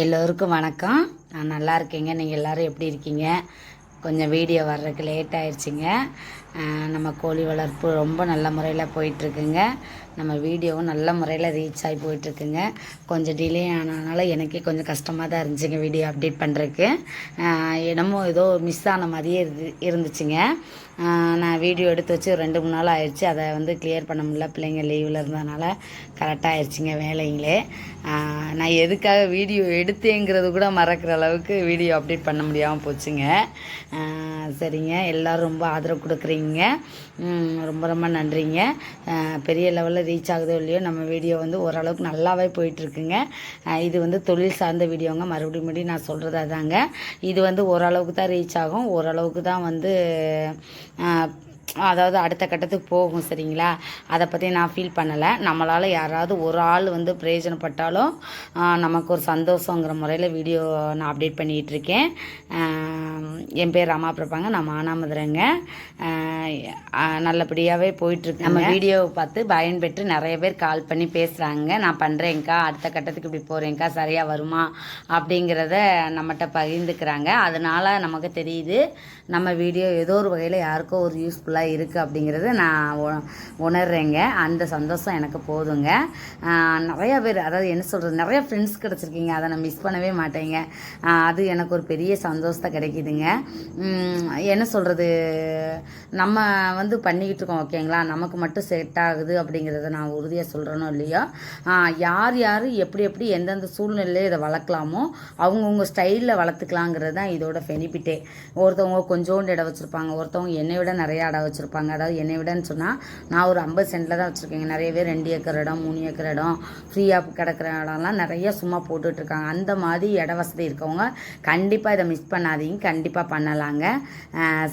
எல்லோருக்கும் வணக்கம். நான் நல்லா இருக்கேங்க. நீங்கள் எல்லோரும் எப்படி இருக்கீங்க? கொஞ்சம் வீடியோ வர்றதுக்கு லேட் ஆயிடுச்சுங்க. நம்ம கோழி வளர்ப்பு ரொம்ப நல்ல முறையில் போயிட்டுருக்குங்க. நம்ம வீடியோவும் நல்ல முறையில் ரீச் ஆகி போயிட்டுருக்குங்க. கொஞ்சம் டிலே ஆனதுனால எனக்கே கொஞ்சம் கஷ்டமாக தான் இருந்துச்சுங்க வீடியோ அப்டேட் பண்ணுறதுக்கு. என்னமோ ஏதோ மிஸ் ஆன மாதிரியே இருந்துச்சுங்க. நான் வீடியோ எடுத்து வச்சு ஒரு 2-3 நாள் ஆயிடுச்சு. அதை வந்து கிளியர் பண்ண முடியல, பிள்ளைங்க லீவில் இருந்ததுனால கரெக்டாக ஆயிடுச்சுங்க வேலைங்களே. நான் எதுக்காக வீடியோ எடுத்தேங்கிறது கூட மறக்கிற அளவுக்கு வீடியோ அப்டேட் பண்ண முடியாமல் போச்சுங்க. சரிங்க, எல்லோரும் ரொம்ப ஆதரவு கொடுக்குறீங்க. ரொம்ப ரொம்ப நன்றிங்க. பெரிய லெவலில் ரீச் ஆகுதோ இல்லையோ நம்ம வீடியோ வந்து ஓரளவுக்கு நல்லாவே போயிட்டுருக்குங்க. இது வந்து தொழில் சார்ந்த வீடியோங்க. மறுபடியும் நான் சொல்கிறது அதாங்க. இது வந்து ஓரளவுக்கு தான் ரீச் ஆகும், ஓரளவுக்கு தான் வந்து அதாவது அடுத்த கட்டத்துக்கு போகும். சரிங்களா, அதை பற்றி நான் ஃபீல் பண்ணலை. நம்மளால் யாராவது ஒரு ஆள் வந்து பிரயோஜனப்பட்டாலும் நமக்கு ஒரு சந்தோஷங்கிற முறையில் வீடியோ நான் அப்டேட் பண்ணிகிட்ருக்கேன். என் பேர் ரமா பிரபாங்க, நான் மானாமதுரைங்க. நல்லபடியாகவே போயிட்டுருக்கு. நம்ம வீடியோவை பார்த்து பயன்பெற்று நிறைய பேர் கால் பண்ணி பேசுகிறாங்க. நான் பண்ணுறேங்க்கா, அடுத்த கட்டத்துக்கு இப்படி போகிறேங்க்கா, சரியாக வருமா அப்படிங்கிறத நம்மகிட்ட பகிர்ந்துக்கிறாங்க. அதனால் நமக்கு தெரியுது நம்ம வீடியோ ஏதோ ஒரு வகையில் யாருக்கோ ஒரு யூஸ்ஃபுல்லாக இருக்குது அப்படிங்கிறத நான் உணர்றேங்க. அந்த சந்தோஷம் எனக்கு போதுங்க. நிறையா பேர், அதாவது என்ன சொல்கிறது, நிறையா ஃப்ரெண்ட்ஸ் கிடச்சிருக்கீங்க. அதை நான் மிஸ் பண்ணவே மாட்டேங்க. அது எனக்கு ஒரு பெரிய சந்தோஷத்தை கிடைக்கிதுங்க. என்ன சொல்கிறது, நம்ம வந்து பண்ணிக்கிட்டு இருக்கோம் ஓகேங்களா, நமக்கு மட்டும் செட் ஆகுது அப்படிங்கிறத நான் உறுதியாக சொல்கிறேனோ இல்லையோ, யார் யார் எப்படி எப்படி எந்தெந்த சூழ்நிலையில் இதை வளர்க்கலாமோ அவங்கவுங்க ஸ்டைலில் வளர்த்துக்கலாங்கிறது தான் இதோட பெனிஃபிட்டே. ஒருத்தவங்க கொஞ்சோண்டு இடம் வச்சுருப்பாங்க, ஒருத்தவங்க என்னை விட நிறையா இடம் வச்சுருப்பாங்க. அதாவது என்னை விடன்னு சொன்னால் நான் ஒரு 50 சென்டில் தான் வச்சுருக்கேங்க. நிறைய பேர் 2 ஏக்கர் இடம், 3 ஏக்கர் இடம், ஃப்ரீயாக கிடக்கிற இடம்லாம் நிறைய சும்மா போட்டுட்ருக்காங்க. அந்த மாதிரி இட வசதி இருக்கவங்க கண்டிப்பாக இதை மிஸ் பண்ணாதீங்க, கண்டிப்பாக பண்ணலாங்க.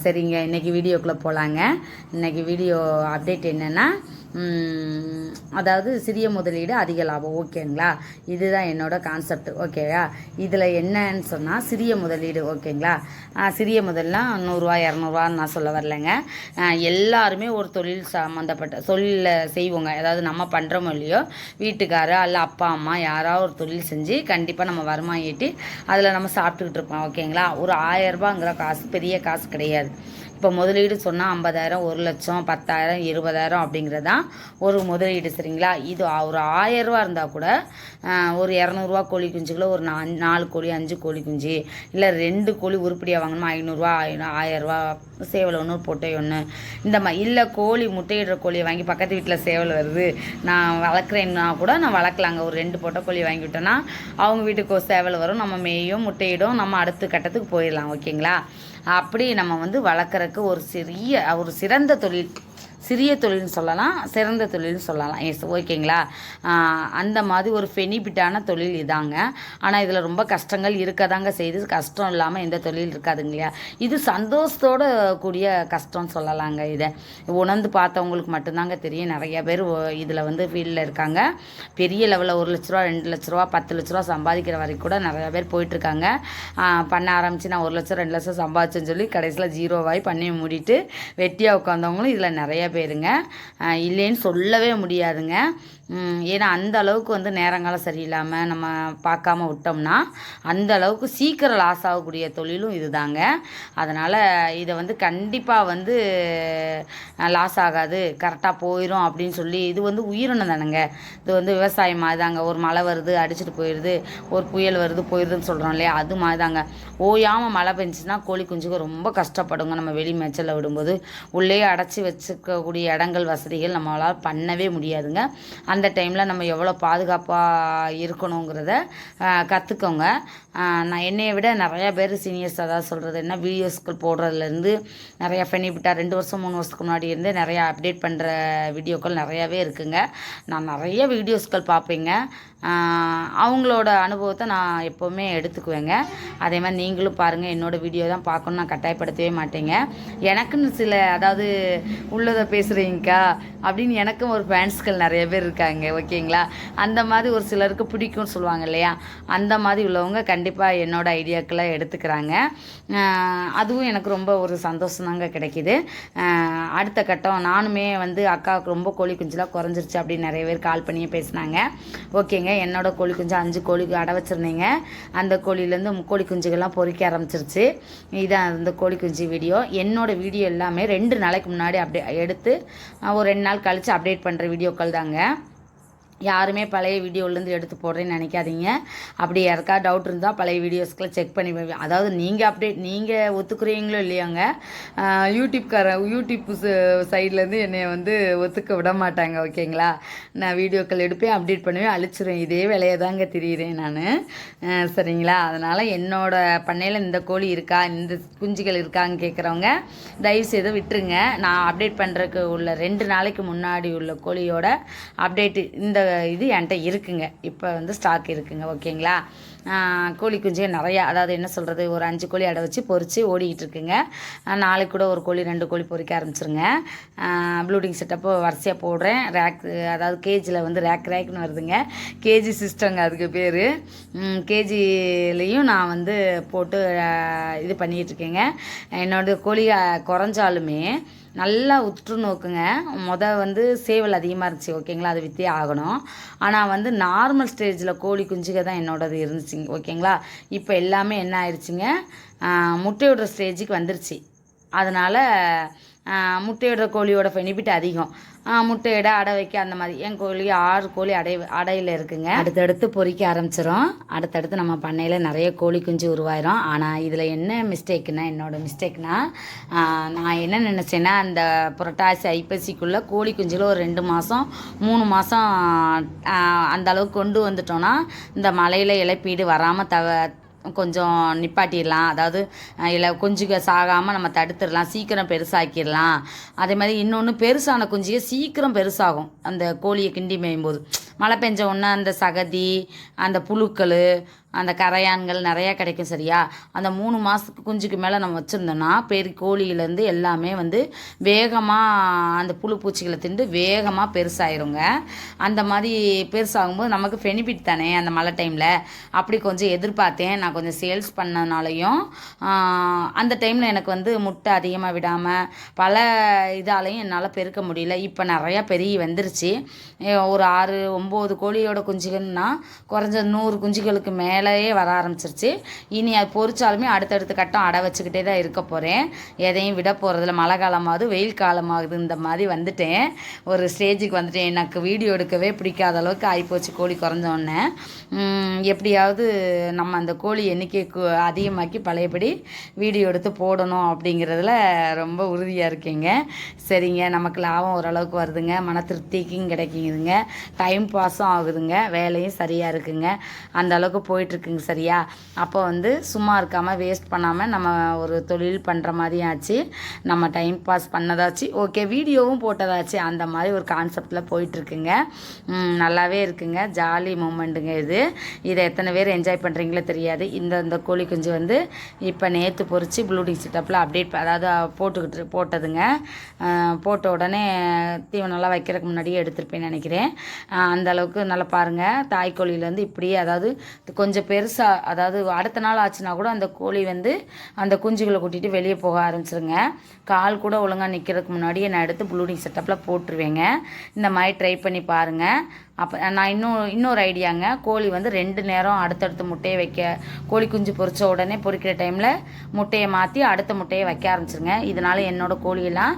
சரிங்க, இன்றைக்கி வீடியோக்குள்ளே போகலாங்க. இன்றைக்கி வீடியோ அப்டேட் என்னென்னா, அதாவது சிறிய முதலீடு அதிக லாபம். ஓகேங்களா, இதுதான் என்னோடய கான்செப்ட். ஓகேவா, இதில் என்னன்னு சொன்னால் சிறிய முதலீடு. ஓகேங்களா, சிறிய முதல்னா 100 ரூபா 200 ரூபான்னு நான் சொல்ல வரலைங்க. எல்லாருமே ஒரு தொழில் சம்மந்தப்பட்ட தொழிலில் செய்வோங்க. அதாவது நம்ம பண்ணுறோமோ இல்லையோ, வீட்டுக்காரர் அல்ல அப்பா அம்மா யாராவது ஒரு தொழில் செஞ்சு கண்டிப்பாக நம்ம வருமானம் ஈட்டி அதில் நம்ம சாப்பிட்டுக்கிட்டு இருப்போம். ஓகேங்களா, ஒரு 1000 ரூபாங்கிற காசு பெரிய காசு கிடையாது. இப்போ முதலீடு சொன்னால் 50,000, 1 லட்சம், 10,000, 20,000 அப்படிங்கிறது தான் ஒரு முதலீடு. சரிங்களா, இது ஒரு 1000 ரூபா இருந்தால் கூட ஒரு 200 ரூபா கோழி குஞ்சுகளை ஒரு 4 கோழி 5 கோழி குஞ்சு இல்லை 2 கோழி உருப்படியாக வாங்கணுமா 500 ரூபா 1000 ரூபா சேவல் ஒன்று பொட்டை ஒன்று இந்த மாதிரி. இல்லை கோழி முட்டையிடுற கோழியை வாங்கி பக்கத்து வீட்டில் சேவல் வருது நான் வளர்க்குறேன்னா கூட நான் வளர்க்கலாங்க. ஒரு 2 பொட்டை கோழி வாங்கிவிட்டோன்னா அவங்க வீட்டுக்கு ஒரு சேவல் வரும், நம்ம மேயும் முட்டையிடும், நம்ம அடுத்த கட்டத்துக்கு போயிடலாம். ஓகேங்களா, அப்படி நம்ம வந்து வளர்க்குறதுக்கு ஒரு சிறந்த தொழில், சிறிய தொழில்னு சொல்லலாம், சிறந்த தொழில்னு சொல்லலாம். எஸ், ஓகேங்களா. அந்த மாதிரி ஒரு பெனிஃபிட்டான தொழில் இதாங்க. ஆனால் இதில் ரொம்ப கஷ்டங்கள் இருக்க தாங்க செய்யுது. கஷ்டம் இல்லாமல் எந்த தொழில் இருக்காதுங்க இல்லையா. இது சந்தோஷத்தோடு கூடிய கஷ்டம்னு சொல்லலாங்க. இதை உணர்ந்து பார்த்தவங்களுக்கு மட்டும்தாங்க தெரியும். நிறைய பேர் இதில் வந்து ஃபீல்டில் இருக்காங்க. பெரிய லெவலில் 1 லட்ச ரூபா 2 லட்ச ரூபா 10 லட்ச ரூபா சம்பாதிக்கிற வரைக்கும் கூட நிறையா பேர் போயிட்டுருக்காங்க. பண்ண ஆரம்பித்து நான் 1 லட்சம் 2 லட்சம் சம்பாதிச்சேன்னு சொல்லி கடைசியில் 0 பண்ணி மூடிட்டு வெட்டியாக உட்காந்தவங்களும் இதில் நிறைய பேருங்க. இல்லைன்னு சொல்லவே முடியாதுங்க. ஏன்னா அந்த அளவுக்கு வந்து நேரங்காலம் சரியில்லாமல் நம்ம பார்க்காம விட்டோம்னா அந்த அளவுக்கு சீக்கிரம் லாஸ் ஆகக்கூடிய தொழிலும் இது தாங்க. அதனால் இதை வந்து கண்டிப்பாக வந்து லாஸ் ஆகாது, கரெக்டாக போயிடும் அப்படின்னு சொல்லி, இது வந்து உயிரினம் தானேங்க. இது வந்து விவசாயம் மாதிரி தாங்க. ஒரு மழை வருது அடிச்சுட்டு போயிடுது, ஒரு புயல் வருது போயிடுதுன்னு சொல்கிறோம் இல்லையா, அது மாதிரி தாங்க. ஓயாமல் மழை பெஞ்சிச்சுன்னா கோழி குஞ்சுக்கு ரொம்ப கஷ்டப்படுங்க. நம்ம வெளி மேய்ச்சலில் விடும்போது உள்ளே அடைச்சி வச்சுக்கக்கூடிய இடங்கள் வசதிகள் நம்மளால் பண்ணவே முடியாதுங்க. அந்த டைமில் நம்ம எவ்வளோ பாதுகாப்பாக இருக்கணுங்கிறத கற்றுக்கோங்க. நான் என்னையை விட நிறையா பேர் சீனியர்ஸ் அதாவது சொல்கிறது என்ன, வீடியோஸ்கள் போடுறதுலேருந்து நிறையா பெனிஃபிட்டாக 2 வருஷம் 3 வருஷத்துக்கு முன்னாடி இருந்து நிறையா அப்டேட் பண்ணுற வீடியோக்கள் நிறையாவே இருக்குங்க. நான் நிறைய வீடியோஸ்கள் பார்ப்பேங்க. அவங்களோட அனுபவத்தை நான் எப்போவுமே எடுத்துக்குவேங்க. அதே மாதிரி நீங்களும் பாருங்கள், என்னோடய வீடியோ தான் பார்க்கணும் நான் கட்டாயப்படுத்தவே மாட்டேங்க. எனக்குன்னு சில, அதாவது உள்ளதை பேசுகிறீங்கக்கா அப்படின்னு எனக்கும் ஒரு ஃபேன்ஸ்கள் நிறைய பேர் இருக்காங்க. மாட்டாங்க ஓகேங்களா. அந்த மாதிரி ஒரு சிலருக்கு பிடிக்கும்னு சொல்லுவாங்க இல்லையா, அந்த மாதிரி உள்ளவங்க கண்டிப்பாக என்னோடய ஐடியாக்களை எடுத்துக்கிறாங்க. அதுவும் எனக்கு ரொம்ப ஒரு சந்தோஷம் தாங்க கிடைக்கிது. அடுத்த கட்டம் நானுமே வந்து அக்காவுக்கு ரொம்ப கோழி குஞ்சுலாம் குறைஞ்சிருச்சு அப்படின்னு நிறைய பேர் கால் பண்ணியே பேசினாங்க. ஓகேங்க, என்னோடய கோழி குஞ்சு 5 கோழி அடை வச்சுருந்தீங்க. அந்த கோழிலேருந்து கோழி குஞ்சுகள்லாம் பொறிக்க ஆரம்பிச்சிருச்சு. இதான் அந்த கோழி குஞ்சு வீடியோ. என்னோடய வீடியோ எல்லாமே 2 நாளைக்கு முன்னாடி எடுத்து ஒரு 2 நாள் கழித்து அப்டேட் பண்ணுற வீடியோக்கள் தாங்க. யாருமே பழைய வீடியோலேருந்து எடுத்து போடுறேன்னு நினைக்காதீங்க. அப்படி யாருக்கா டவுட் இருந்தால் பழைய வீடியோஸ்க்குலாம் செக் பண்ணி, அதாவது நீங்கள் ஒத்துக்குறீங்களோ இல்லையாங்க, யூடியூப் சைட்லேருந்து என்னை வந்து ஒத்துக்க விட மாட்டாங்க ஓகேங்களா. நான் வீடியோக்கள் எடுப்பேன், அப்டேட் பண்ணுவேன், அழிச்சிருவேன். இதே வேலையை தாங்க தெரியுறேன் நான். சரிங்களா. அதனால் என்னோடய பண்ணையில் இந்த கோழி இருக்கா, இந்த குஞ்சுகள் இருக்கான்னு கேட்குறவங்க தயவுசெய்து விட்டுருங்க. நான் அப்டேட் பண்ணுறதுக்கு உள்ள 2 நாளைக்கு முன்னாடி உள்ள கோழியோட அப்டேட்டு இந்த இது என்கிட்ட இருக்குங்க. இப்போ வந்து ஸ்டாக் இருக்குங்க ஓகேங்களா. கோழி குஞ்சு நிறையா, அதாவது என்ன சொல்கிறது, ஒரு 5 கோழி அடை வச்சு பொறிச்சு ஓடிக்கிட்டு இருக்குங்க. நாளைக்கு கூட ஒரு கோழி 2 கோழி பொறிக்க ஆரம்பிச்சிருங்க. ப்ளூடிங் செட்டப்பு வரிசையாக போடுறேன். அதாவது கேஜியில் வந்து ரேக்னு வருதுங்க. கேஜி சிஸ்டங்க அதுக்கு பேர். கேஜிலையும் நான் வந்து போட்டு இது பண்ணிகிட்ருக்கேங்க. என்னோடய கோழி குறைஞ்சாலுமே நல்லா உற்று நோக்குங்க. வந்து சேவல் அதிகமாக இருந்துச்சு ஓகேங்களா, அது விற்றே ஆகணும். ஆனால் வந்து நார்மல் ஸ்டேஜில் கோழி குஞ்சுக தான் என்னோடது இருந்துச்சுங்க ஓகேங்களா. இப்போ எல்லாமே என்ன ஆயிடுச்சுங்க, முட்டையோட ஸ்டேஜுக்கு வந்துருச்சு. அதனால் முட்டையோட கோழியோட பெனிஃபிட் அதிகம். முட்டையிட அடை வைக்க அந்த மாதிரி என் கோழி 6 கோழி அடையில் இருக்குங்க. அடுத்தடுத்து பொறிக்க ஆரம்பிச்சிடும். அடுத்தடுத்து நம்ம பண்ணையில் நிறைய கோழி குஞ்சு உருவாயிரும். ஆனால் இதில் என்ன மிஸ்டேக்குன்னா, என்னோடய மிஸ்டேக்னா, நான் என்ன நினச்சேன்னா, அந்த புரட்டாசி ஐப்பசிக்குள்ளே கோழி குஞ்சில் ஒரு 2 மாதம் 3 மாதம் அந்த அளவுக்கு கொண்டு வந்துட்டோன்னா இந்த மலையில் இழப்பீடு வராமல் கொஞ்சம் நிப்பாட்டிடலாம். அதாவது குஞ்சுக சாகாமல் நம்ம தடுத்துடலாம், சீக்கிரம் பெருசாக்கிடலாம். அதே மாதிரி இன்னொன்று, பெருசான குஞ்சுக சீக்கிரம் பெருசாகும். அந்த கோழியை கிண்டி மேயும்போது மழை பெஞ்ச உடனே அந்த சகதி, அந்த புழுக்கள், அந்த கரையான்கள் நிறையா கிடைக்கும் சரியா. அந்த 3 மாதத்துக்கு குஞ்சுக்கு மேலே நம்ம வச்சுருந்தோன்னா கோழியிலேருந்து எல்லாமே வந்து வேகமாக அந்த புழு பூச்சிகளை திண்டு வேகமாக பெருசாயிருங்க. அந்த மாதிரி பெருசாகும்போது நமக்கு பெனிஃபிட் தானே அந்த மழை டைமில். அப்படி கொஞ்சம் எதிர்பார்த்தேன். நான் கொஞ்சம் சேல்ஸ் பண்ணனாலையும் அந்த டைமில் எனக்கு வந்து முட்டை அதிகமாக விடாமல் பல இதாலையும் என்னால் பெருக்க முடியல. இப்போ நிறையா பெருகி வந்துருச்சு. ஒரு 6-9 கோழியோட குஞ்சுகள்னா குறைஞ்ச 100 குஞ்சுகளுக்கு மேலேயே வர ஆரம்பிச்சிருச்சு. இனி அது பொறிச்சாலுமே அடுத்தடுத்த கட்டம் அடை வச்சுக்கிட்டே தான் இருக்க போகிறேன். எதையும் விட போகிறதில்ல. மழை காலமாகுது, வெயில் காலமாகுது, இந்த மாதிரி வந்துட்டேன். ஒரு ஸ்டேஜுக்கு வந்துட்டேன். எனக்கு வீடியோ எடுக்கவே பிடிக்காத அளவுக்கு ஆகிப்போச்சு கோழி குறைஞ்சோடனே. எப்படியாவது நம்ம அந்த கோழி எண்ணிக்கை அதிகமாக்கி பழையபடி வீடியோ எடுத்து போடணும் அப்படிங்கிறதுல ரொம்ப உறுதியாக இருக்கீங்க. சரிங்க, நமக்கு லாபம் ஓரளவுக்கு வருதுங்க, மன திருப்திக்கும் கிடைக்குதுங்க, டைம் பாஸும் ஆகுதுங்க, வேலையும் சரியாக இருக்குங்க. அந்த அளவுக்கு போயிட்டுருக்குங்க சரியா. அப்போ வந்து சும்மா இருக்காமல் வேஸ்ட் பண்ணாமல் நம்ம ஒரு தொழில் பண்ணுற மாதிரி ஆச்சு, நம்ம டைம் பாஸ் பண்ணதாச்சு, ஓகே வீடியோவும் போட்டதாச்சு. அந்த மாதிரி ஒரு கான்செப்டில் போயிட்டுருக்குங்க. நல்லாவே இருக்குங்க, ஜாலி மூமெண்ட்டுங்க இது. இதை எத்தனை பேர் என்ஜாய் பண்ணுறீங்களோ தெரியாது. இந்த கோழி குஞ்சு வந்து இப்போ நேற்று பொறிச்சு ப்ளூடிங் செட்டப்பில் அப்டேட், அதாவது போட்டதுங்க. போட்ட உடனே தீவனம்லாம் வைக்கிறதுக்கு முன்னாடியே எடுத்துருப்பேன்னு நினைக்கிறேன். அந்தளவுக்கு நல்லா பாருங்கள். தாய்க்கோழிலேருந்து இப்படியே, அதாவது கொஞ்சம் பெருசாக, அதாவது அடுத்த நாள் ஆச்சுன்னா கூட அந்த கோழி வந்து அந்த குஞ்சுகளை கூட்டிகிட்டு வெளியே போக ஆரம்பிச்சிருங்க. கால் கூட ஒழுங்காக நிற்கிறதுக்கு முன்னாடியே நான் எடுத்து ப்ளூடிங் செட்டப்பில் போட்டுருவேங்க. இந்த மாதிரி ட்ரை பண்ணி பாருங்கள். அப்போ நான் இன்னொரு ஐடியாங்க, கோழி வந்து 2 நேரம் அடுத்தடுத்து முட்டையை வைக்க, கோழி குஞ்சு பொறிச்ச உடனே பொறிக்கிற டைமில் முட்டையை மாற்றி அடுத்த முட்டையை வைக்க ஆரம்பிச்சிருங்க. இதனால் என்னோடய கோழியெல்லாம்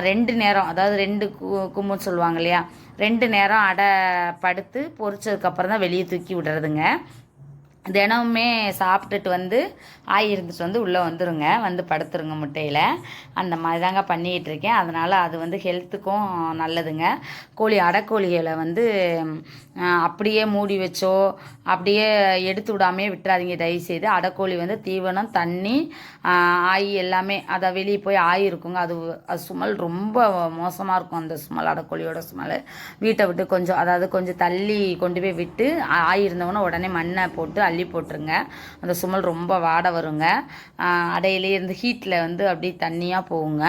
2 நேரம், அதாவது 2 கும்முன்னு சொல்லுவாங்க இல்லையா, 2 நேரம் அடை படுத்து பொறிச்சதுக்கப்புறம் தான் வெளியே தூக்கி விடுறதுங்க. தினமுமே சாப்பிட்டுட்டு வந்து இருந்துட்டு வந்து உள்ளே வந்துருங்க, வந்து படுத்துருங்க முட்டையில். அந்த மாதிரி தாங்க பண்ணிக்கிட்டு இருக்கேன். அதனால் அது வந்து ஹெல்த்துக்கும் நல்லதுங்க. அடைக்கோழிகளை வந்து அப்படியே மூடி வச்சோ அப்படியே எடுத்து விடாமே விட்டுறாதீங்க தயவுசெய்து. அடைக்கோழி வந்து தீவனம், தண்ணி, எல்லாமே அதை வெளியே போய் இருக்குங்க. அது ஸ்மெல் ரொம்ப மோசமாக இருக்கும். அந்த ஸ்மெல், அடைக்கோழியோட ஸ்மெல். வீட்டை விட்டு கொஞ்சம், அதாவது கொஞ்சம் தள்ளி கொண்டு போய் விட்டு இருந்தவொன்னே உடனே மண்ணை போட்டு அள்ளி போட்டுருங்க. அந்த சுமல் ரொம்ப வாடை வருங்க. அடையிலே இருந்து ஹீட்டில் வந்து அப்படியே தண்ணியாக போகுங்க.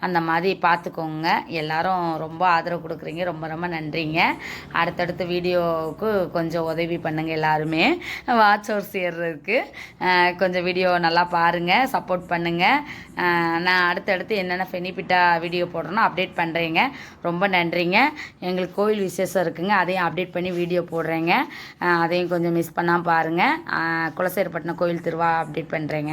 அந்த மாதிரி பார்த்துக்கோங்க. எல்லாரும் ரொம்ப ஆதரவு கொடுக்குறீங்க, ரொம்ப ரொம்ப நன்றிங்க. அடுத்தடுத்த வீடியோவுக்கு கொஞ்சம் உதவி பண்ணுங்கள் எல்லாருமே, வாட்ச் ஹவர்ஸ் ஏறுறதுக்கு. கொஞ்சம் வீடியோ நல்லா பாருங்கள், சப்போர்ட் பண்ணுங்கள். நான் அடுத்தடுத்து என்னென்ன பெனிஃபிட்டாக வீடியோ போடுறேனோ அப்டேட் பண்ணுறேங்க. ரொம்ப நன்றிங்க. எங்களுக்கு கோயில் விசேஷம் இருக்குங்க, அதையும் அப்டேட் பண்ணி வீடியோ போடுறேங்க. அதையும் கொஞ்சம் மிஸ் பண்ணாமல் பாருங்கள். குலசேரப்பட்டினம் கோயில் திருவிழா அப்டேட் பண்ணுறேங்க.